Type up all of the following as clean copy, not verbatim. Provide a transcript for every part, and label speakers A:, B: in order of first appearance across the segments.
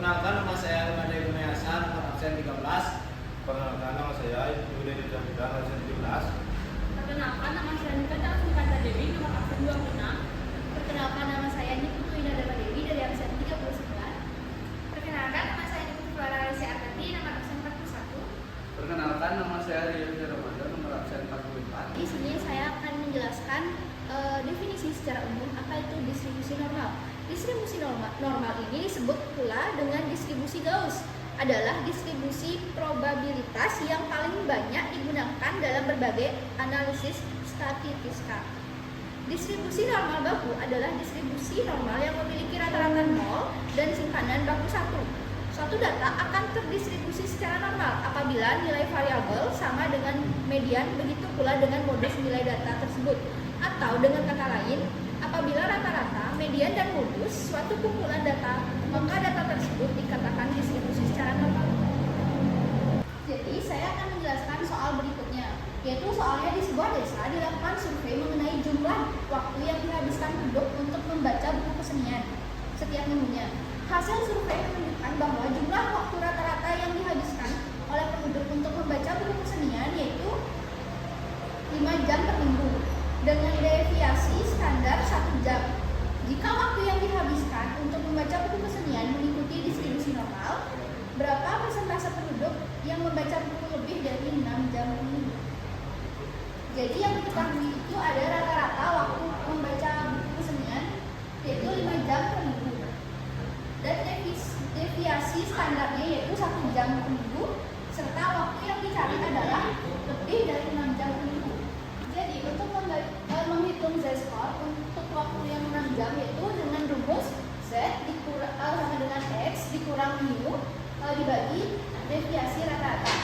A: Perkenalkan, nama saya Almadai Gunayasan, nomor absen 13.
B: Perkenalkan, nama saya Ibu Dewi Jambita, absen 17.
C: Perkenalkan, nama saya Nikita Asmikanta Dewi, nomor absen 26.
D: Perkenalkan, nama saya Niputu Ina Dharma Dewi dari absen 39.
E: Perkenalkan, nama saya Niputu Clara Alicia Artati, nomor absen 41.
F: Perkenalkan, nama saya Rio Ramadan, nomor absen 44.
D: Di sini saya akan menjelaskan definisi secara umum apa itu distribusi normal. Distribusi normal ini disebut pula dengan distribusi Gauss, adalah distribusi probabilitas yang paling banyak digunakan dalam berbagai analisis statistika. Distribusi normal baku adalah distribusi normal yang memiliki rata-rata 0 dan simpanan baku 1. Suatu data akan terdistribusi secara normal apabila nilai variabel sama dengan median, begitu pula dengan modus nilai data tersebut. Atau dengan kata lain, apabila rata-rata, median, dan modus suatu kumpulan data, maka data tersebut dikatakan distribusi secara normal. Jadi, saya akan menjelaskan soal berikutnya, yaitu soalnya di sebuah desa dilakukan survei mengenai jumlah waktu yang dihabiskan penduduk untuk membaca buku kesenian setiap minggunya. Hasil survei menunjukkan bahwa jumlah waktu rata-rata yang dihabiskan oleh penduduk untuk membaca buku kesenian yaitu 5 jam per minggu, dengan deviasi standar 1 jam. Jika waktu yang dihabiskan untuk membaca buku kesenian mengikuti distribusi normal, berapa persentase penduduk yang membaca buku lebih dari 6 jam per minggu? Jadi yang diketahui itu ada rata-rata waktu membaca buku kesenian yaitu 5 jam per minggu. Dan deviasi standarnya yaitu 1 jam per minggu, serta waktu yang dicari adalah lebih dari 6 jam per minggu. Jadi untuk menghitung z-score untuk waktu yang 6 jam yaitu dengan rumus z sama dengan x dikurang mu dibagi deviasi rata-rata,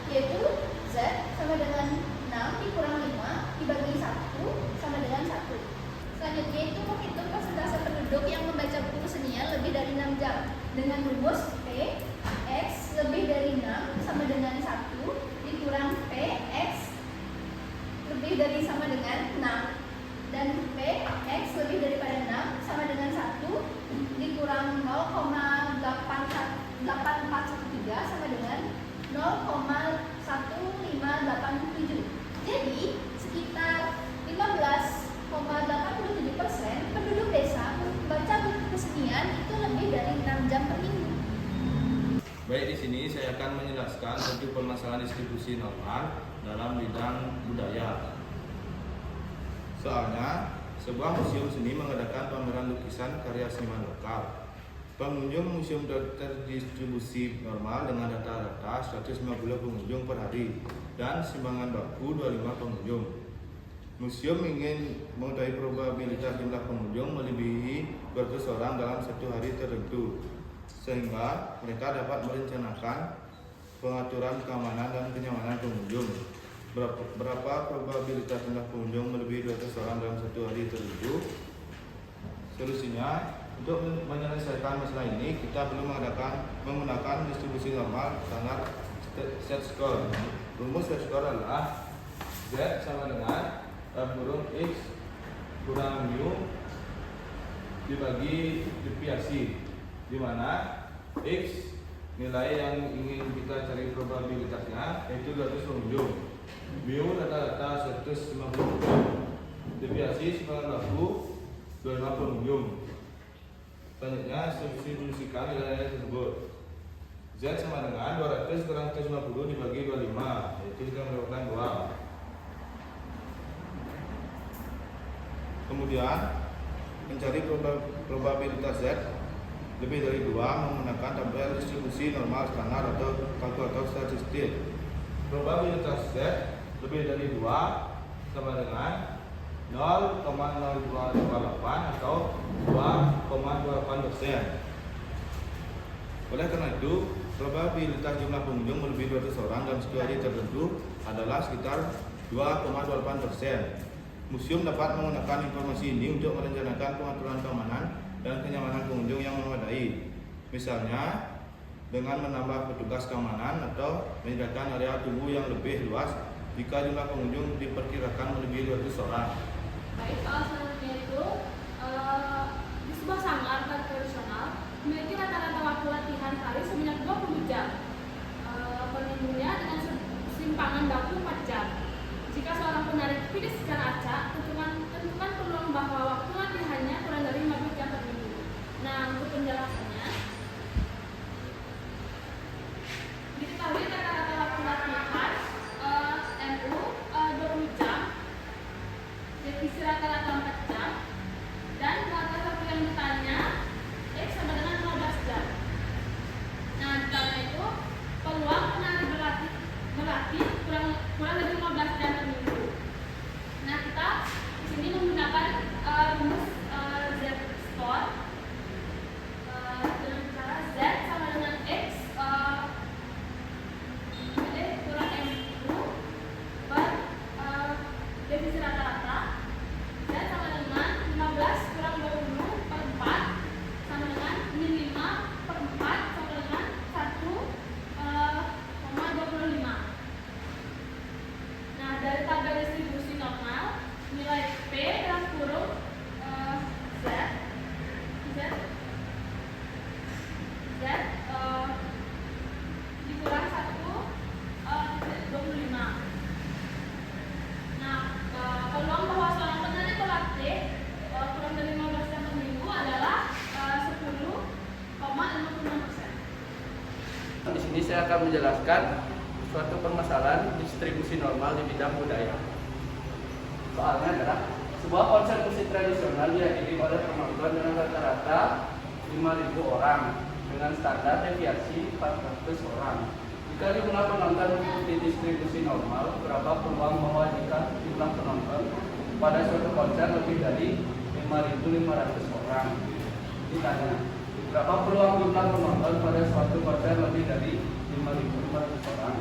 D: yaitu z sama dengan 6 dikurang 5 dibagi 1 sama dengan 1. Selanjutnya itu menghitung persentase penduduk yang membaca buku kesenian lebih dari 6 jam dengan rumus p x lebih dari 6 sama dengan 1 dikurang p x lebih dari sama dengan 6 dan p x lebih daripada 6 sama dengan 1 dikurang 0,8413 sama dengan 0,1587. Jadi sekitar 15,87% penduduk desa membaca buku kesenian itu lebih dari 6 jam per minggu.
B: Baik, di sini saya akan menjelaskan tentang permasalahan distribusi normal dalam bidang budaya. Soalnya, sebuah museum seni mengadakan pameran lukisan karya seniman lokal. Pengunjung museum terdistribusi normal dengan rata-rata 150 pengunjung per hari dan simbangan baku 25 pengunjung. Museum ingin mengetahui probabilitas jumlah pengunjung melebihi 200 orang dalam satu hari tertentu, sehingga mereka dapat merencanakan pengaturan keamanan dan kenyamanan pengunjung. Berapa probabilitas jumlah pengunjung melebihi 200 orang dalam satu hari tertentu? Solusinya, untuk menyelesaikan masalah ini, kita perlu menggunakan distribusi normal standar z-score. Rumus z-score adalah z sama dengan kurung x kurang mu dibagi deviasi, di mana x nilai yang ingin kita cari probabilitasnya yaitu 200 pengunjung, mu rata-rata 150 pengunjung, deviasi simbangan baku 25 pengunjung. Selanjutnya substitusikan nilai tersebut. Z sama dengan 200 kurang 150 dibagi 25, yaitu kita mendapatkan 2. Kemudian mencari probabilitas Z lebih dari 2 menggunakan tabel distribusi normal standar atau kalkulator statistik. Probabilitas Z lebih dari 2 sama dengan 0,0228 atau 2,28%. Oleh karena itu, probabilitas jumlah pengunjung melebihi 200 orang dalam satu hari tertentu adalah sekitar 2,28%. Museum dapat menggunakan informasi ini untuk merencanakan pengaturan keamanan dan kenyamanan pengunjung yang memadai. Misalnya, dengan menambah petugas keamanan atau menyediakan area tunggu yang lebih luas jika jumlah pengunjung diperkirakan melebihi 200 orang.
C: Baik, soal selanjutnya itu di sebuah sanggar tradisional memiliki rata-rata waktu latihan
F: saya akan menjelaskan suatu permasalahan distribusi normal di bidang budaya. Soalnya adalah sebuah konser musik tradisional dihadiri oleh penonton dengan rata-rata 5.000 orang dengan standar deviasi 400 orang. Jika jumlah penonton mengikuti distribusi normal, berapa peluang bahwa jika jumlah penonton pada suatu konser lebih dari 5.500 orang? Ditanya, berapa peluang jumlah penonton pada suatu konser lebih dari 5.500 orang?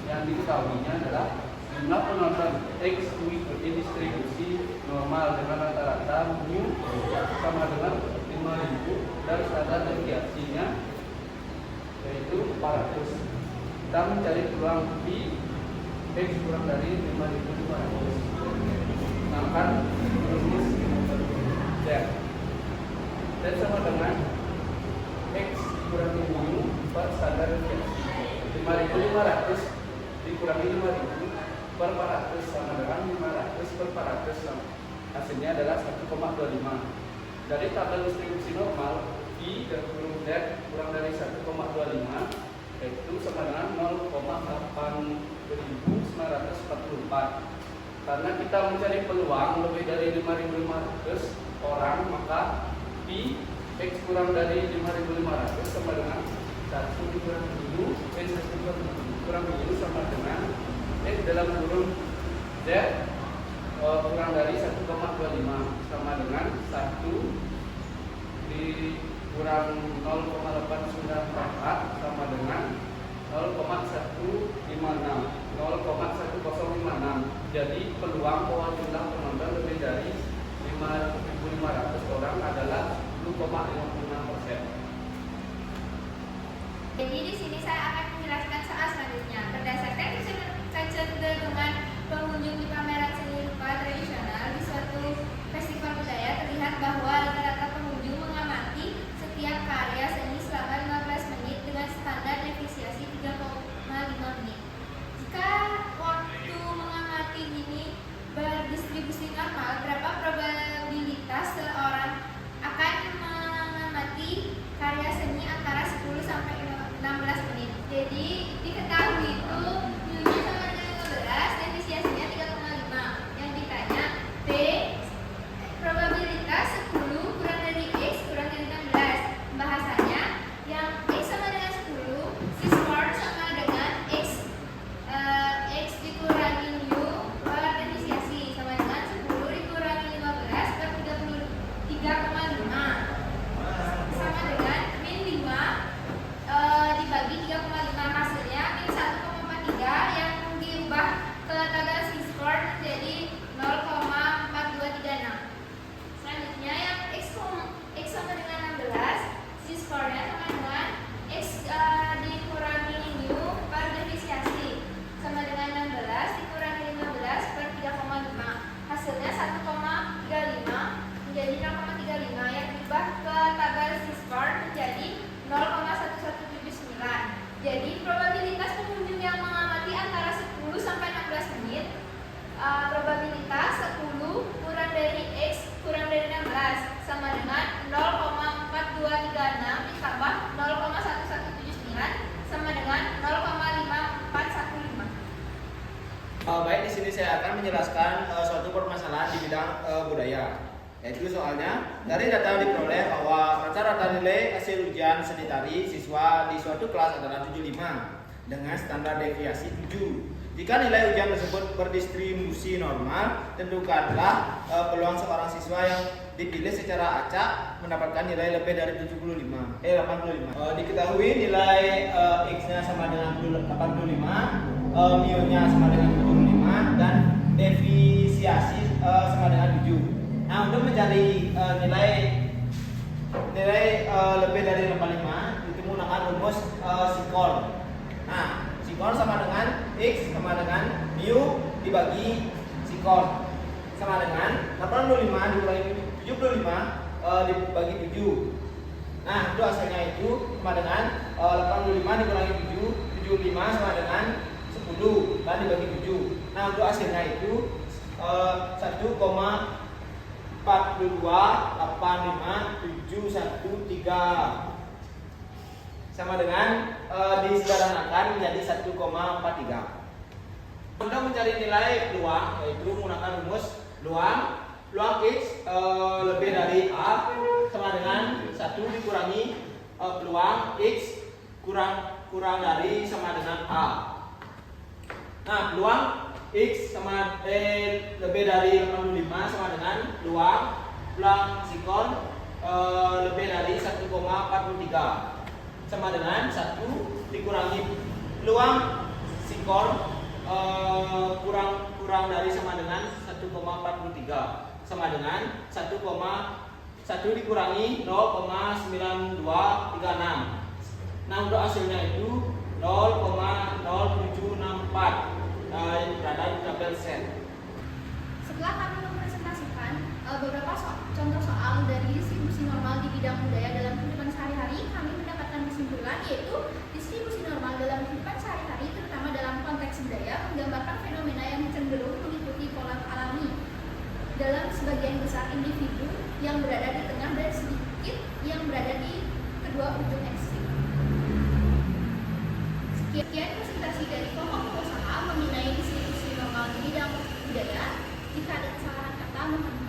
F: Yang diketahuinya adalah jumlah penonton X mengikuti distribusi normal dengan rata-rata mu sama dengan 5.000 dan standar deviasinya yaitu 400. Kita mencari peluang P X kurang dari 5.500. Gunakan rumus Z. Z sama dengan X dikurangi mu per standar deviasi. 5.500 dikurangi 5.000 per 400 sama dengan 500 per 400 hasilnya adalah 1,25. Dari tabel distribusi normal I dan huruf Z kurang dari 1,25 yaitu sama dengan 0,8944. Karena kita mencari peluang lebih dari 5.500 orang, maka Pi X kurang dari 5.500 sama dengan 1 dikurang 7 kurang 7 sama dengan X dalam kurung Z kurang dari 1,25 sama dengan 1 dikurang 0,8944 sama dengan 0,1056. Jadi peluang bahwa jumlah penonton lebih dari 5.500 orang adalah 10,56%.
E: Jadi di sini saya akan menjelaskan soal selanjutnya. Berdasarkan kecenderungan pengunjung di pameran seni rupa tradisional di suatu festival budaya, terlihat bahwa rata-rata pengunjung mengamati setiap karya seni selama 15 menit dengan standar deviasi 3,5 menit. Jika waktu mengamati ini berdistribusi normal, berapa probabilitas seseorang akan mengamati karya seni antara 10 sampai 16 menit. Jadi diketahui itu mu-nya sama dengan 15, defisiasinya 3,5. Yang ditanya B, probabilitas 10 kurang dari X kurang dari 16. Bahasanya yang X sama dengan 10, C-square sama dengan X dikurangi mu per defisiasi sama dengan 10 dikurangi 15 per 3,5 sama dengan min 5 dibagi 3,5, hasilnya min 1,43 yang diubah ke tabel C-square menjadi 0,4236. Selanjutnya yang X sama dengan 16, C-square-nya sama dengan X dikurangi mu per defisiasi sama dengan 16 dikurangi 15 per 3,5, hasilnya 1,35 menjadi 0,35 yang diubah ke tabel C-square menjadi 0,1179. Jadi probabilitas pengunjung yang mengamati antara 10 sampai 16 menit, probabilitas 10 kurang dari X kurang dari 16 sama dengan 0,4236 ditambah 0,1179 sama dengan 0,5415.
A: Baik, di sini saya akan menjelaskan suatu permasalahan di bidang budaya. Yaitu soalnya dari data diperoleh bahwa rata-rata nilai hasil ujian seni tari siswa di suatu kelas adalah 75 dengan standar deviasi 7. Jika nilai ujian tersebut berdistribusi normal, tentukanlah peluang seorang siswa yang dipilih secara acak mendapatkan nilai lebih dari 85. Diketahui nilai X-nya sama dengan 85, mu-nya sama dengan 75 dan defisiasi sama dengan 7. Nah, untuk mencari nilai lebih dari 85 itu menggunakan rumus sikor. Nah, sikor sama dengan X sama dengan mu dibagi sikor sama dengan 85 dikurangi 75 dibagi 7. Nah, itu hasilnya itu sama dengan 85 dikurangi 7, 75 sama dengan 10 dan dibagi 7. Nah, untuk hasilnya itu 1,4285713. sama dengan disederhanakan menjadi 1,43. Untuk mencari nilai peluang, yaitu menggunakan rumus peluang X lebih dari A sama dengan 1 dikurangi peluang X kurang dari sama dengan A. Nah, peluang X lebih dari 85 sama dengan peluang sikon lebih dari 1,43 sama dengan 1 dikurangi peluang sikon kurang dari sama dengan 1,43 sama dengan 1 dikurangi 0,9236. Nah, untuk hasilnya itu 0,0764 yang berada di tabel set.
D: Setelah kami mempresentasikan beberapa contoh soal dari distribusi normal di bidang budaya dalam kehidupan sehari-hari, kami mendapatkan kesimpulan yaitu distribusi normal dalam kehidupan sehari-hari terutama dalam konteks budaya menggambarkan fenomena yang cenderung mengikuti pola alami dalam sebagian besar individu yang berada di tengah dan sedikit yang berada di kedua ujung ekstrim. Sekian presentasi dari kelompok usaha mengenai distribusi normal di bidang budaya. Jika ada kesalahan kata, mohon